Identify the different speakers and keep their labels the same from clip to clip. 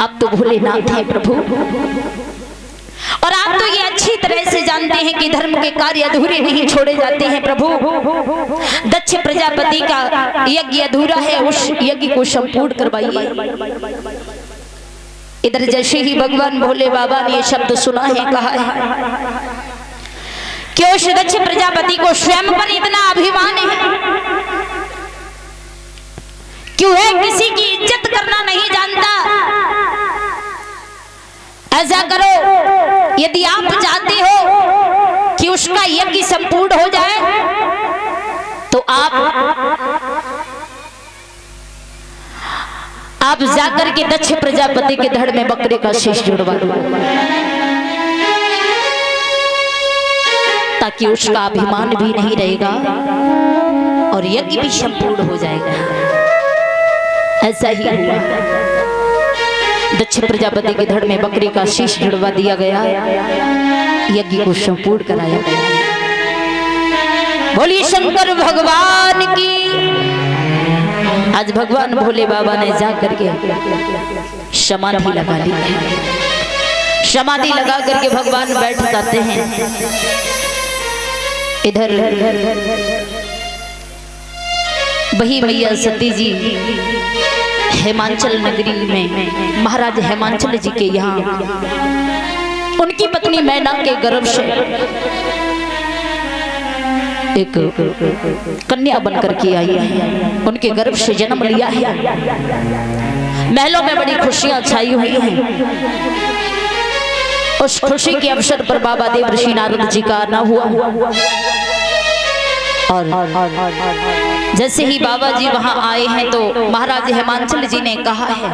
Speaker 1: आप तो भोलेनाथ हैं प्रभु, और आप तो ये अच्छी तरह से जानते हैं कि धर्म के कार्य अधूरे नहीं छोड़े जाते हैं प्रभु। दक्ष प्रजापति का यज्ञ अधूरा है, उस यज्ञ को संपूर्ण करवाइए। इधर जैसे ही भगवान भोले बाबा ने ये शब्द सुना है, कहा है कि उस दक्ष प्रजापति को स्वयं पर इतना अभिमान है, क्यों है किसी की इज्जत करना नहीं जानता। ऐसा करो, यदि आप चाहते हो कि उसका यज्ञ संपूर्ण हो जाए तो आप जाकर के दक्ष प्रजापति के धड़ में बकरे का शीश जुड़वा दो, ताकि उसका अभिमान भी नहीं रहेगा और यज्ञ भी संपूर्ण हो जाएगा। ऐसा ही हुआ, दक्ष प्रजापति के धड़ में बकरी का शीश जुड़वा दिया गया, यज्ञ को संपूर्ण कराया गया। बोलिए शंकर भगवान की। आज भगवान भोले बाबा ने जाकर के समाधि लगा ली है। समाधि लगा करके भगवान बैठ जाते हैं। इधर वही मैया सती जी हेमांचल नगरी में महाराज हेमांचल जी के यहाँ उनकी पत्नी मैना के गर्भ से एक कन्या बनकर के आई है, उनके गर्भ से जन्म लिया है। महलों में बड़ी खुशियां छाई हुई हैं। उस खुशी के अवसर पर बाबा देव ऋषि नारद जी का आना हुआ, और जैसे ही बाबा जी वहां आए हैं तो महाराज हेमांचल जी ने कहा है,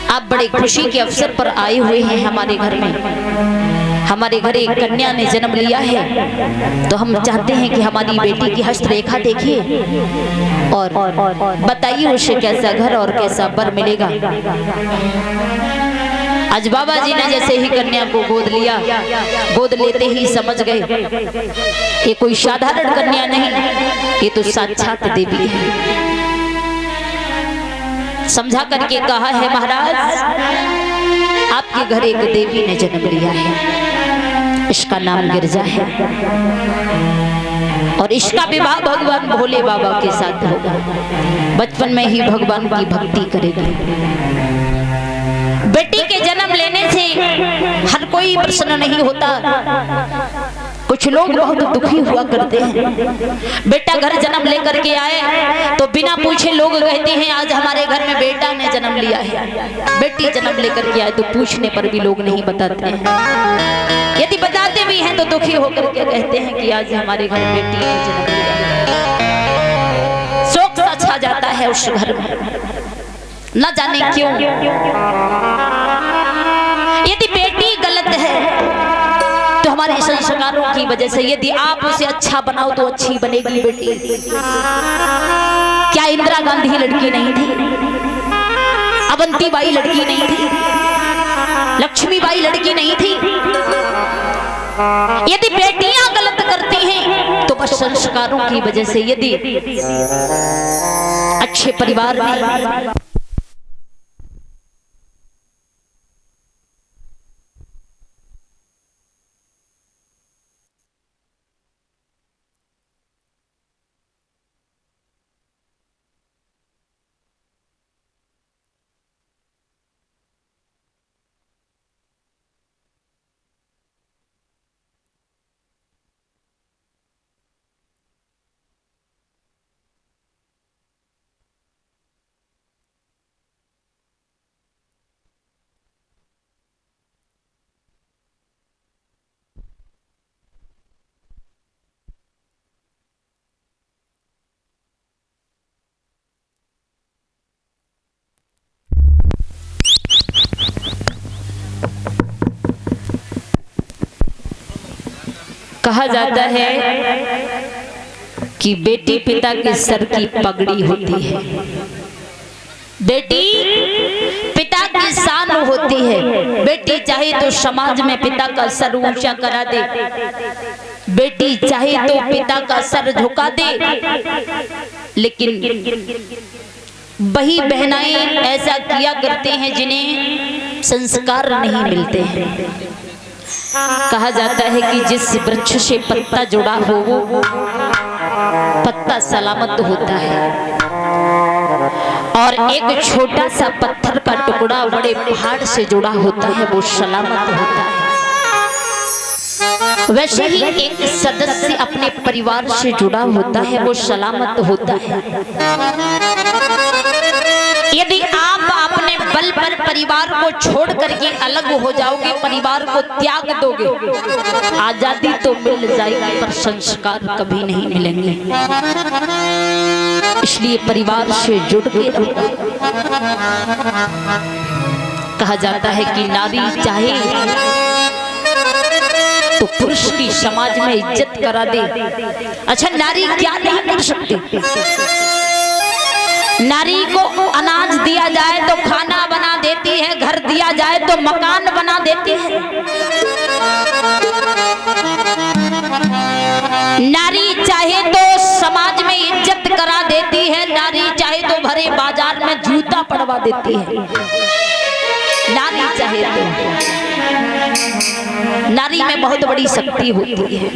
Speaker 1: आप बड़े खुशी के अवसर पर आए हुए हैं हमारे घर में। हमारे घर एक कन्या ने जन्म लिया है, तो हम चाहते हैं कि हमारी बेटी की हस्तरेखा देखिए और बताइए उसे कैसा घर और कैसा वर मिलेगा। आज बाबा जी ने जैसे ही कन्या को गोद लिया, गोद लेते ही समझ गए ये कोई साधारण कन्या नहीं, ये तो साक्षात देवी है। समझा करके कहा है, महाराज आपके घर एक देवी ने जन्म लिया है, इसका नाम गिरजा है, और इसका विवाह भगवान भोले बाबा के साथ होगा। बचपन में ही भगवान की भक्ति करेगी। बेटी के जन्म लेने से हर कोई प्रसन्न नहीं होता, कुछ लोग बहुत दुखी हुआ करते हैं। बेटा घर जन्म लेकर के आए तो बिना पूछे लोग कहते हैं आज हमारे घर में बेटा ने जन्म लिया है। बेटी जन्म लेकर के आए तो पूछने पर भी लोग नहीं बताते हैं, यदि बताते भी हैं तो दुखी होकर के कहते हैं कि आज हमारे घर बेटी ने जन्म लिया है। शोक सा छा जाता है उस घर में, न जाने क्यों। यदि बेटी गलत है तो हमारे संस्कारों की वजह से, यदि आप उसे अच्छा बनाओ तो अच्छी बनेगी बेटी। क्या इंदिरा गांधी लड़की नहीं थी? अवंतीबाई लड़की नहीं थी? लक्ष्मीबाई लड़की नहीं थी? यदि बेटियां गलत करती हैं तो बस संस्कारों की वजह से। यदि अच्छे परिवार में कहा जाता है कि बेटी पिता के सर की पगड़ी होती है, बेटी पिता की शान होती है। बेटी चाहे तो समाज में पिता का सर ऊंचा करा दे, बेटी चाहे तो पिता का सर झुका दे, लेकिन वही बहनाएं ऐसा किया करते हैं जिन्हें संस्कार नहीं मिलते हैं। कहा जाता है कि जिस वृक्ष से पत्ता जुड़ा हो वो पत्ता सलामत होता है, और एक छोटा सा पत्थर का टुकड़ा बड़े पहाड़ से जुड़ा होता है वो सलामत होता है। वैसे ही एक सदस्य अपने परिवार से जुड़ा होता है वो सलामत होता है। यदि आप अपने बल पर परिवार को छोड़ करके अलग हो जाओगे, परिवार को त्याग दोगे, आजादी तो मिल जाएगी पर संस्कार कभी नहीं मिलेंगे। इसलिए परिवार से जुड़ के रहो। कहा जाता है कि नारी चाहे तो पुरुष की समाज में इज्जत करा दे। अच्छा, नारी क्या नहीं कर सकती? नारी को अनाज दिया जाए तो खाना बना देती है, घर दिया जाए तो मकान बना देती है। नारी चाहे तो समाज में इज्जत करा देती है, नारी चाहे तो भरे बाजार में जूता पड़वा देती है। नारी चाहे तो, नारी में बहुत बड़ी शक्ति होती है।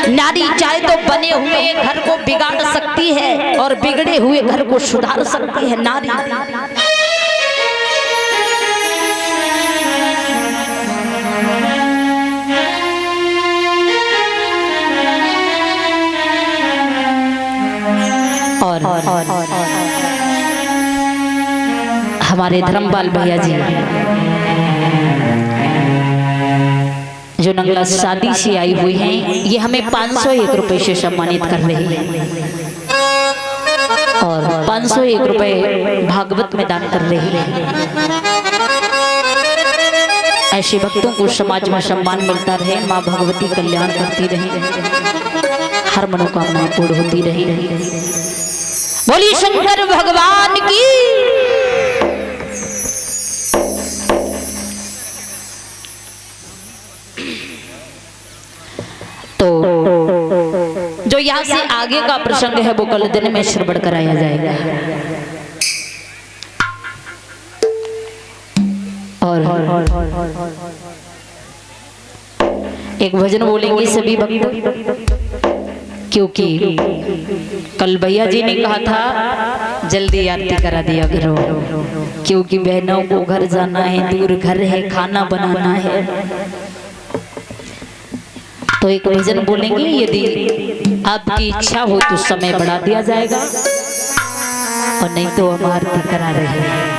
Speaker 1: नारी चाहे तो बने हुए घर को बिगाड़ सकती है और बिगड़े हुए घर को सुधार सकती है नारी। और हमारे धर्मपाल भैया जी जो नंगला शादी से आई हुई हैं, ये हमें 501 रुपए से सम्मानित कर रही है और 501 रुपए भागवत में दान कर रही है। ऐसे भक्तों को समाज में सम्मान मिलता रहे, माँ भगवती कल्याण करती रहे, हर मनोकामनाएं पूर्ण होती रही। बोली शंकर भगवान की। तो जो यहाँ से आगे का प्रसंग है वो कल दिन में श्रवण कराया जाएगा। और एक भजन बोलेंगे सभी भक्त, क्योंकि कल भैया जी ने कहा था जल्दी आरती करा दिया करो, क्योंकि बहनों को घर जाना है, दूर घर है, खाना बनाना है। तो एक भजन बोलेंगे, यदि आपकी इच्छा हो तो समय बढ़ा दिया जाएगा और नहीं तो हम आरती करा रहे हैं।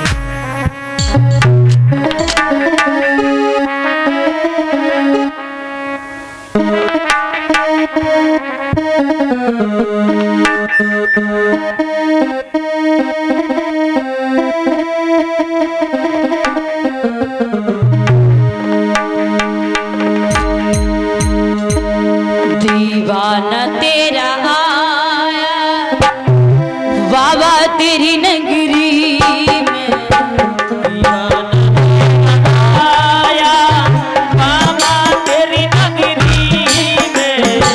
Speaker 1: दीवाना तेरा आया बाबा तेरी नगरी में, आया बाबा तेरी नगरी में।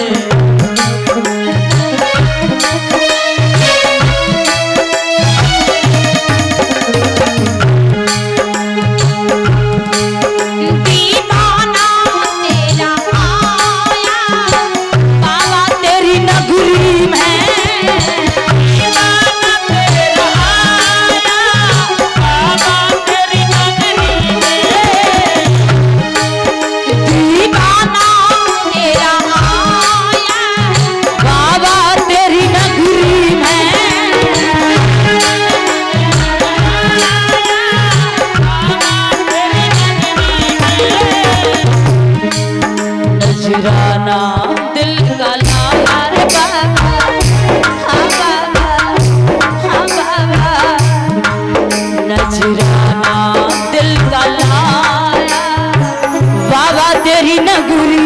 Speaker 1: नजराना दिल का लाल बाबा, हाँ बाबा, हाँ बाबा, नजराना दिल का लाल बाबा तेरी नगरी।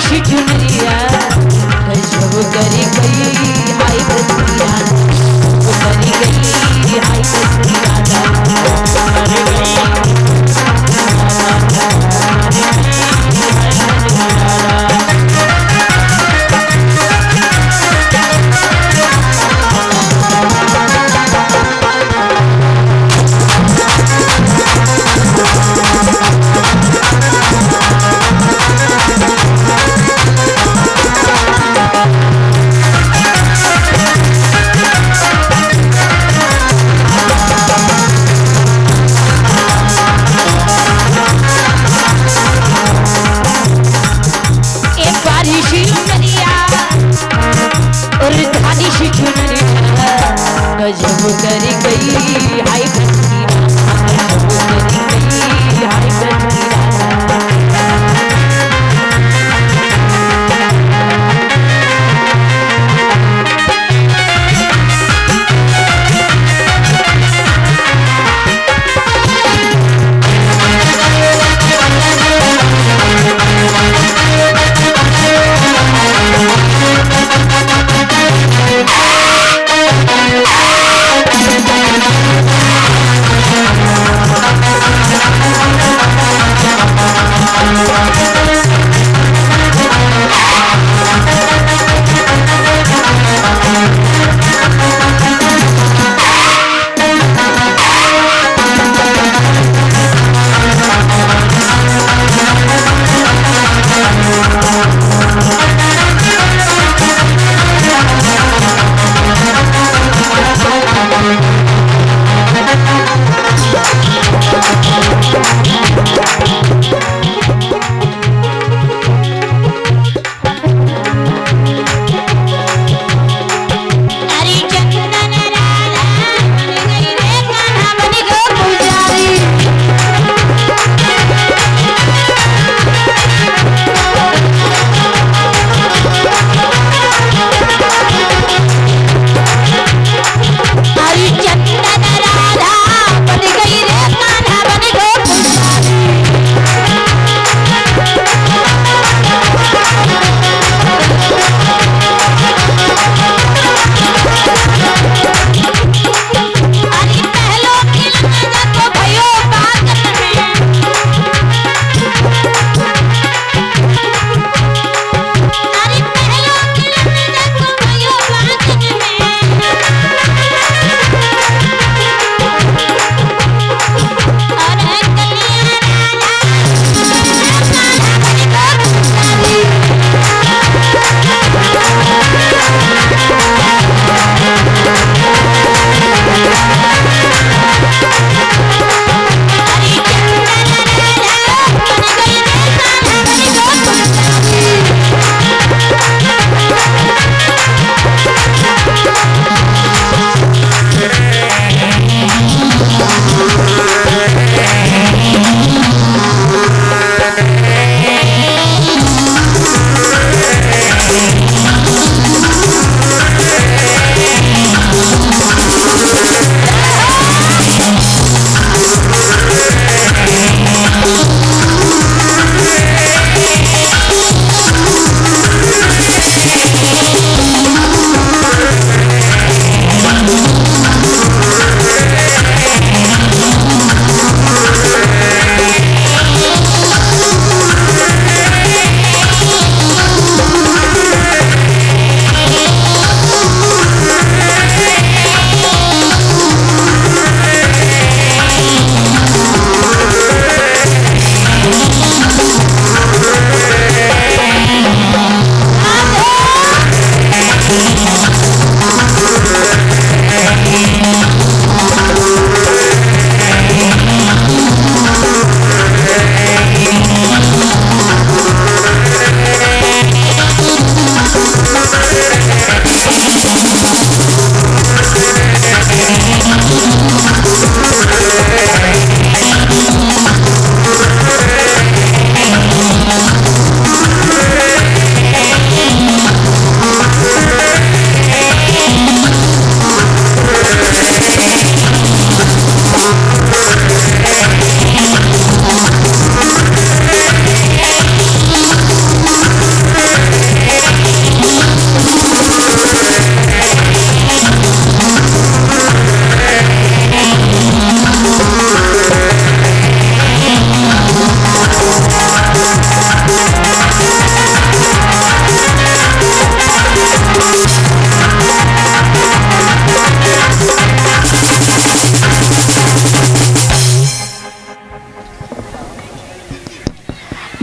Speaker 1: सी चुनरिया गजब करी गई हाय बसरिया करी गई हाय गजब करी गई हाय बसरिया गजब करी गई हाय बसरिया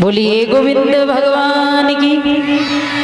Speaker 1: बोलिए गोविंद भगवान की।